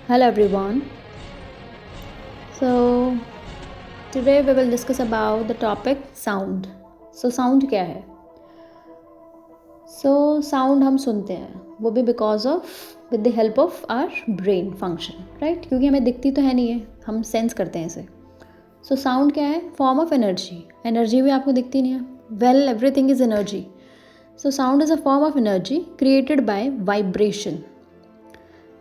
Hello everyone. So today we will discuss about the topic sound. So sound क्या है? So sound हम सुनते हैं वो भी because of with the help of our brain function, right? क्योंकि हमें दिखती तो है नहीं है, हम सेंस करते हैं इसे. So sound क्या है? Form of energy. Energy भी आपको दिखती नहीं है. Well, everything is energy. So sound is a form of energy created by vibration.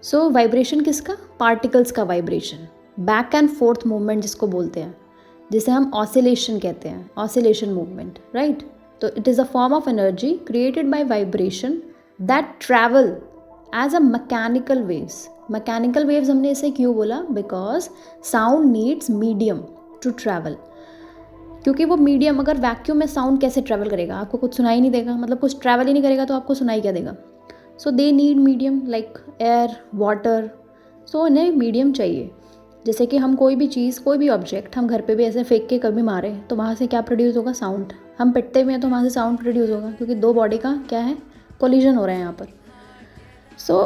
So vibration किसका? पार्टिकल्स का vibration. Back and forth movement जिसको बोलते हैं, जिसे हम ऑसिलेशन कहते हैं, ऑसिलेशन मूवमेंट, राइट. तो it is a form of energy created by vibration that travel as a mechanical waves. Mechanical waves हमने इसे क्यों बोला? Because sound needs medium to travel. क्योंकि वो मीडियम, अगर वैक्यूम में साउंड कैसे ट्रैवल करेगा? आपको कुछ सुनाई नहीं देगा, मतलब कुछ ट्रैवल ही नहीं करेगा तो आपको सुनाई क्या देगा? So they need medium like air, water. So इन्हें मीडियम चाहिए. जैसे कि हम कोई भी चीज़, कोई भी ऑब्जेक्ट हम घर पे भी ऐसे फेंक के कभी मारे तो वहाँ से क्या प्रोड्यूस होगा? साउंड. हम पिटते हुए हैं तो वहाँ से साउंड प्रोड्यूस होगा, क्योंकि दो बॉडी का क्या है? कोलिजन हो रहा है यहाँ पर. So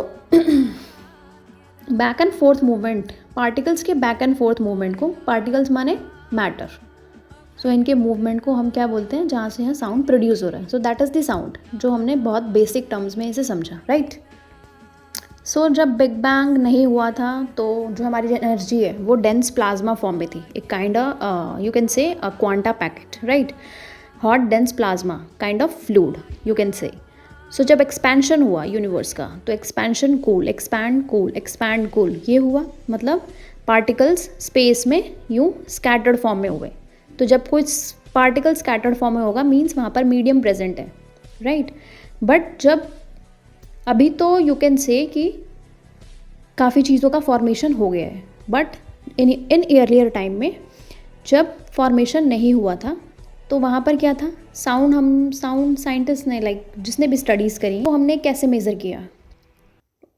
back and forth movement, particles के बैक एंड फोर्थ मूवमेंट को, पार्टिकल्स माने मैटर, सो इनके मूवमेंट को हम क्या बोलते हैं? जहाँ से यहाँ साउंड प्रोड्यूस हो रहा है. So that is the sound, जो हमने बहुत बेसिक टर्म्स में इसे समझा, राइट. सो जब बिग बैंग नहीं हुआ था तो जो हमारी एनर्जी है वो डेंस प्लाज्मा फॉर्म में थी. एक kind of you can say a quanta packet, right. Hot dense plasma, kind of fluid you can say. So जब एक्सपेंशन हुआ यूनिवर्स का, तो expansion cool, expand cool, expand cool, ये हुआ. मतलब पार्टिकल्स स्पेस में यूँ स्कैटर्ड फॉर्म में हुए. तो जब कोई पार्टिकल स्कैटर्ड फॉर्म में होगा, मीन्स वहाँ पर मीडियम प्रेजेंट है, राइट. बट जब अभी तो यू कैन से कि काफ़ी चीज़ों का फॉर्मेशन हो गया है, बट इन अर्लियर टाइम में जब फॉर्मेशन नहीं हुआ था तो वहाँ पर क्या था? साउंड. हम साउंड साइंटिस्ट ने, लाइक जिसने भी स्टडीज़ करी, तो हमने कैसे मेज़र किया?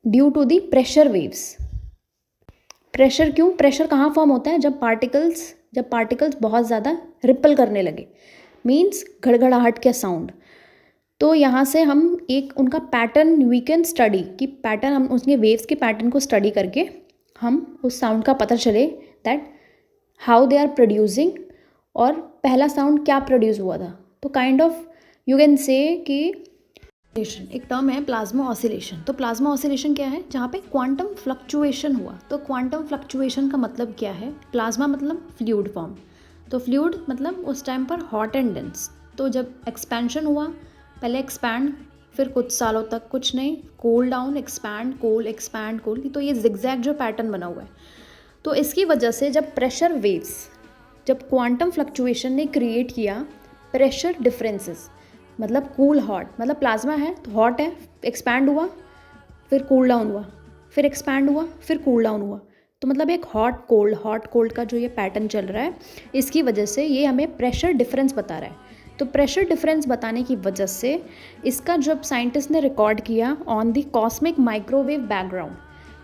Due to the pressure waves. Pressure क्यों? प्रेशर कहाँ फॉर्म होता है? जब पार्टिकल्स बहुत ज़्यादा रिपल करने लगे, मीन्स घड़घड़ाहट के साउंड. तो यहाँ से हम एक उनका पैटर्न वी कैन स्टडी, कि पैटर्न, हम उसके वेव्स के पैटर्न को स्टडी करके हम उस साउंड का पता चले that how they are producing, और पहला साउंड क्या प्रोड्यूस हुआ था. तो काइंड ऑफ यू कैन से कि एक टर्म है प्लाज्मा ऑसिलेशन. तो प्लाज्मा ऑसिलेशन क्या है? जहाँ पे क्वांटम फ्लक्चुएशन हुआ. तो क्वांटम फ्लक्चुएशन का मतलब क्या है? प्लाज्मा मतलब फ्लूइड फॉर्म. तो फ्लूइड मतलब उस टाइम पर हॉट एंड डेंस. तो जब एक्सपेंशन हुआ, पहले एक्सपैंड, फिर कुछ सालों तक कुछ नहीं, cool down, expand, cool, expand, cool. तो ये जिगजैग जो पैटर्न बना हुआ है. तो इसकी वजह से जब प्रेशर वेव्स, जब क्वांटम फ्लक्चुएशन ने क्रिएट किया प्रेशर डिफरेंसेस, मतलब कूल हॉट, मतलब प्लाज्मा है तो हॉट है, एक्सपैंड हुआ, फिर कूल डाउन हुआ, फिर एक्सपैंड हुआ, फिर कूल डाउन हुआ. तो मतलब एक हॉट कोल्ड का जो ये पैटर्न चल रहा है, इसकी वजह से ये हमें प्रेशर डिफरेंस बता रहा है. तो प्रेशर डिफरेंस बताने की वजह से इसका जब साइंटिस्ट ने रिकॉर्ड किया on the cosmic microwave background,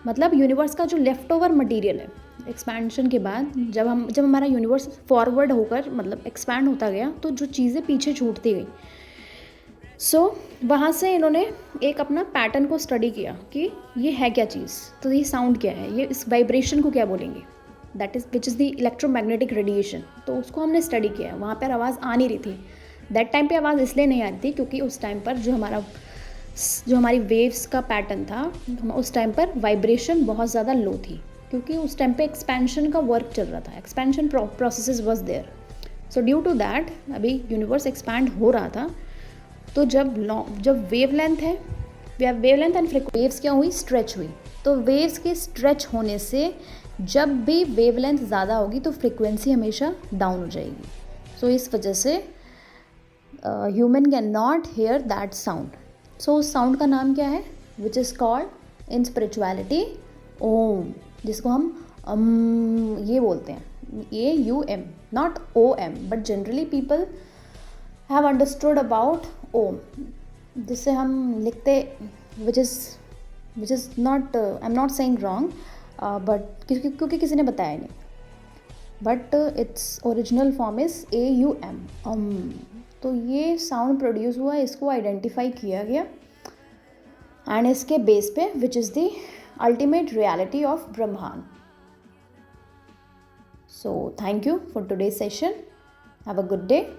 मतलब यूनिवर्स का जो लेफ्ट ओवर मटीरियल है एक्सपेंशन के बाद, जब हमारा यूनिवर्स फॉरवर्ड होकर मतलब एक्सपैंड होता गया, तो जो चीज़ें पीछे छूटती गई. सो वहाँ से इन्होंने एक अपना पैटर्न को स्टडी किया कि ये है क्या चीज़, तो ये साउंड क्या है, ये इस वाइब्रेशन को क्या बोलेंगे, that is which is the electromagnetic radiation. तो उसको हमने स्टडी किया. वहाँ पर आवाज़ आ नहीं रही थी. दैट टाइम पे आवाज़ इसलिए नहीं आ रही थी क्योंकि उस टाइम पर जो हमारी वेव्स का पैटर्न था, उस टाइम पर वाइब्रेशन बहुत ज़्यादा लो थी, क्योंकि उस टाइम पे एक्सपेंशन का वर्क चल रहा था. Expansion processes was there. So due to that अभी यूनिवर्स एक्सपैंड हो रहा था. तो जब वेवलेंथ एंड वेव्स क्या हुई? स्ट्रेच हुई. तो वेव्स के स्ट्रेच होने से जब भी वेवलेंथ ज़्यादा होगी तो फ्रिक्वेंसी हमेशा डाउन हो जाएगी. सो इस वजह से human can not hear that sound. So उस साउंड का नाम क्या है? Which is called in spirituality Om, जिसको हम ये बोलते हैं, AUM, not OM, but generally people have understood about Om, जिससे हम लिखते, which is not, I am not saying wrong, but क्योंकि किसी ने बताया नहीं, but it's original form is AUM. तो ये साउंड प्रोड्यूस हुआ, इसको आइडेंटिफाई किया गया, एंड इसके बेस पे which is the ultimate reality of Brahman. So thank you for today's session. Have a good day.